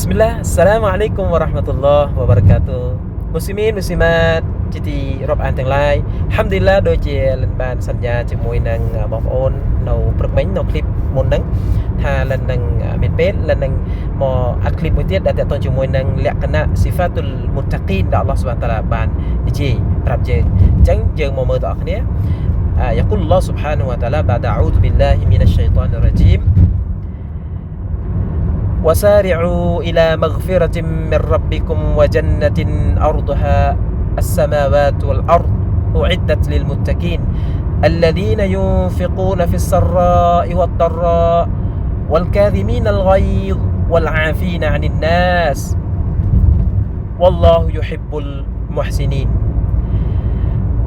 Bismillah, Assalamualaikum warahmatullahi wabarakatuh. Muslimin Muslimatជាទីរាប់អានទាំងឡាយ Alhamdulillah ដូចជាលិនបានសន្យាជាមួយនឹងបងប្អូននៅព្រឹកមិញនៅคลิปមុនហ្នឹងថាលិននឹងមានពេលលិននឹងមកអាត់คลิปមួយទៀតដែលតទៅជាមួយនឹងលក្ខណៈ Sifatul Muttaqin ដែល Allah Subhanahu Wa Taala បាននិយាយប្រាប់យើងអញ្ចឹងយើងមកមើលតើអ្នកគ្នា يقول الله سبحانه وتعالى بعد أعوذ بالله من الشيطان الرجيم وسارعوا إلى مغفرة من ربكم وجنة أرضها السماوات والأرض أعدت للمتقين الذين ينفقون في السراء والضراء والكاظمين الغيظ والعافين عن الناس والله يحب المحسنين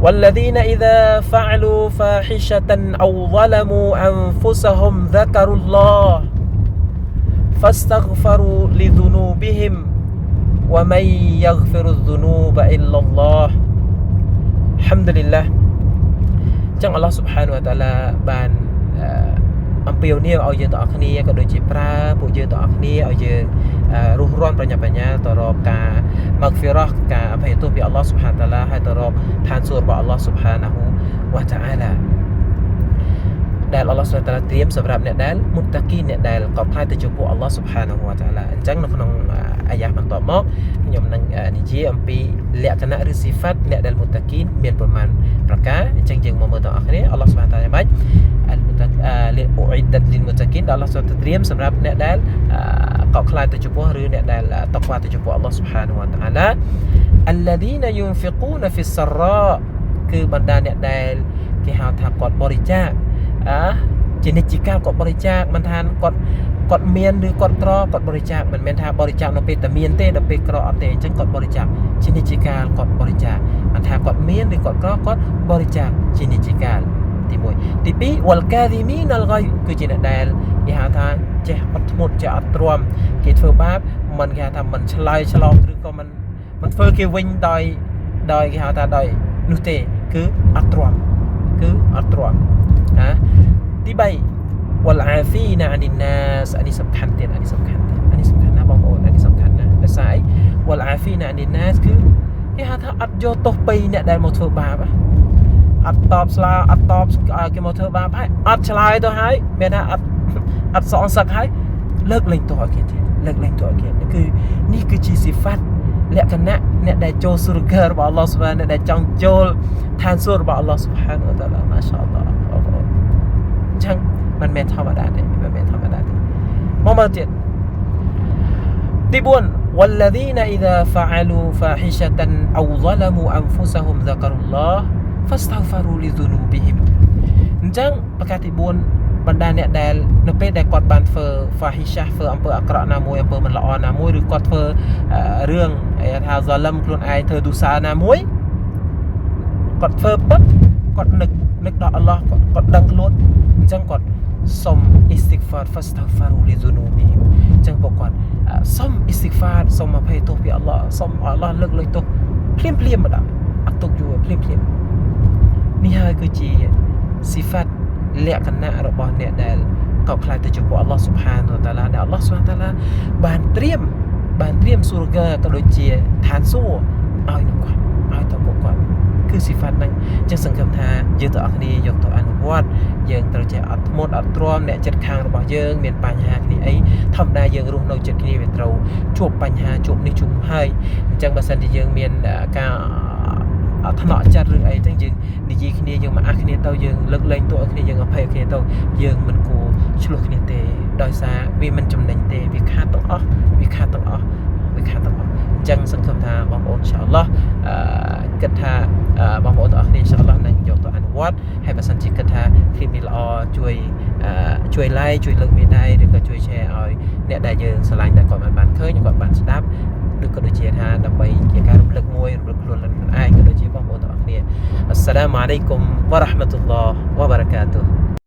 والذين إذا فعلوا فاحشة أو ظلموا أنفسهم ذكروا الله فاستغفروا لذنوبهم ومن يغفر الذنوب إلا الله الحمد لله ចឹង Allah Subhanahu Wa Taala បានអំពាវនាវឲ្យយើងទាំងអស់គ្នាក៏ដូចជាប្រើពួកយើងទាំងអស់គ្នាឲ្យយើងរស់រានប្រញាប់បញ្ញាទៅរកការ Maghfirah ការអភ័យទោសពី Allah Subhanahu Wa Taala ហើយទៅរកឋានសួគ៌របស់ Allah Subhanahu Wa Taala ដែល Allah Subhanahu Wa Taala ត្រៀមសម្រាប់អ្នកដែលមុតតាគីអ្នកដែលកោតខ្លាចទៅចំពោះ Allah Subhanahu Wa Taala អញ្ចឹងនៅក្នុងអាយ៉ាបន្តមកខ្ញុំនឹងនិយាយអំពីលក្ខណៈឬស៊ីហ្វាត់អ្នកដែលមុតតាគីមានប្រមាណប្រការអញ្ចឹងយើងមកមើលទាំងអស់គ្នា Allah Subhanahu Wa Taala យ៉ាងម៉េច Uiddat lil muttaqin ដែល Allah Subhanahu Wa Taala ត្រៀមសម្រាប់អ្នកដែលកោតខ្លាចទៅចំពោះឬអ្នកដែលតក្វាទៅចំពោះ Allah Subhanahu Wa Taala alladhina yunfiquna fi sarra គឺបណ្ដាអ្នកដែលគេហៅថាគាត់បរិច្ចាគជានិច្ចកាលគាត់បរិច្ចាគមិនថាគាត់មានឬគាត់ក្រគាត់បរិច្ចាគមិនមែនថាបរិច្ចាគនៅពេលតែមានទេដល់ពេលក្រអត់ទេអញ្ចឹងគាត់បរិច្ចាគជានិច្ចកាលគាត់បរិច្ចាគមិនថាគាត់មានឬគាត់ក្រគាត់បរិច្ចាគជានិច្ចកាលទី1ទី2 wal kadhimin al ghayz គឺជាអ្នកដែលគេហៅថាចេះអត់ធ្មត់ចេះអត់ទ្រាំគេធ្វើបាបមិនគេហៅថាមិនឆ្លើយឆ្លងឬក៏មិនធ្វើគេវិញដោយគេហៅថាដោយនោះទេគឺអត់ទ្រាំទី3 wal afina anin nas អានេះសំខាន់ទៀតអានេះសំខាន់ណាបងប្អូនអានេះសំខាន់ណាស់ដោយសារ wal afina anin nas គឺគេហៅថាអត់យកទោសពីអ្នកដែលមកធ្វើបាបអត់តបស្លាអត់តបគេមកធ្វើបាបហើយអត់ឆ្លើយទៅហើយមានថាអត់សងសឹកហើយលើកលែងទោសឲ្យគេទៀតលើកលែងទោសឲ្យគេគឺនេះគឺជាស៊ីហ្វាត់លក្ខណៈអ្នកដែលចូលសុរគររបស់ Allah Subhanahu អ្នកដែលចង់ចូលឋានសួគ៌របស់ Allah Subhanahu Wa Taala ម៉ាសាអល់ឡោះបងប្អូនចឹងមិនមែនធម្មតាទេមកមើលទៀតទី4 والذين إذا فعلوا فاحشة أو ظلموا أنفسهم ذكروا الله فاستغفروا لذنوبهم អញ្ចឹងប្រការទី4បណ្ដាអ្នកដែលនៅពេលដែលគាត់បានធ្វើ fahisha ធ្វើអំពើអាក្រក់ណាមួយអំពើមិនល្អណាមួយឬគាត់ធ្វើរឿងថា zalim ខ្លួនឯងធ្វើទុសាណាមួយគាត់ធ្វើពិតគាត់នឹកដល់ Allah គាត់ដឹងខ្លួនអញ្ចឹងគាត់សុំ istighfar fastaghfiru li dhunubihim អញ្ចឹងពួកគាត់សុំ istighfar សុំអភ័យទោសពី Allah សុំ Allah លើកលែងទោសភ្លាមម្ដងអត់ទុកយូរភ្លាមនេះហើយគឺជាស៊ីហ្វាត់លក្ខណៈរបស់អ្នកដែលកោតខ្លាចទៅចំពោះ Allah Subhanahu Wa Taala ដែល Allah Subhanahu Wa Taala បានត្រៀមសុរគរក៏ដូចជាឋានសួគ៌ឲ្យនៅគាត់ឲ្យទៅពួកគាត់គឺស៊ីហ្វាត់ហ្នឹងចឹងសង្ឃឹមថាយើងទាំងអស់គ្នាយកទៅអនុវត្តយើងត្រូវចេះអត់ធ្មត់អត់ទ្រាំអ្នកចិត្តខាងរបស់យើងមានបញ្ហាគ្នាអីធម្មតាយើងរស់នៅចិត្តគ្នាវាត្រូវជួបបញ្ហាជួបនេះជួបនោះហើយអញ្ចឹងបើសិនជាយើងមានការថ្នាក់ចិត្តឬអីចឹងយើងនិយាយគ្នាយើងមកអាស់គ្នាទៅយើងលើកលែងទោសឲ្យគ្នាយើងអភ័យគ្នាទៅយើងមិនគួរឆ្លោះគ្នាទេដោយសារវាមិនចំណេញទេវាខាតទាំងអស់អញ្ចឹងសង្ឃឹមថាបងប្អូនអ៊ីនសាអល់ឡោះគិតថាបងប្អូនទាំងអស់គ្នាអ៊ីនសាអល់ឡោះនឹងយកទៅអនុវត្តហើយបើសិនជាគិតថាคลิปនេះល្អជួយ like ជួយលើកមេដៃឬក៏ជួយ share ឲ្យអ្នកដែលយើងស្រឡាញ់តែគាត់បានឃើញគាត់បានស្ដាប់ឬក៏ដូចជាថាដើម្បីជាការរំលឹកមួយរំលឹកខ្លួនឯងក៏ដូចជាបងប្អូនទាំងអស់គ្នាអស្សឡាមអាឡៃគុំវ៉ារ៉ាហ្មាតុលឡោះវ៉ាបារកាតុហ៍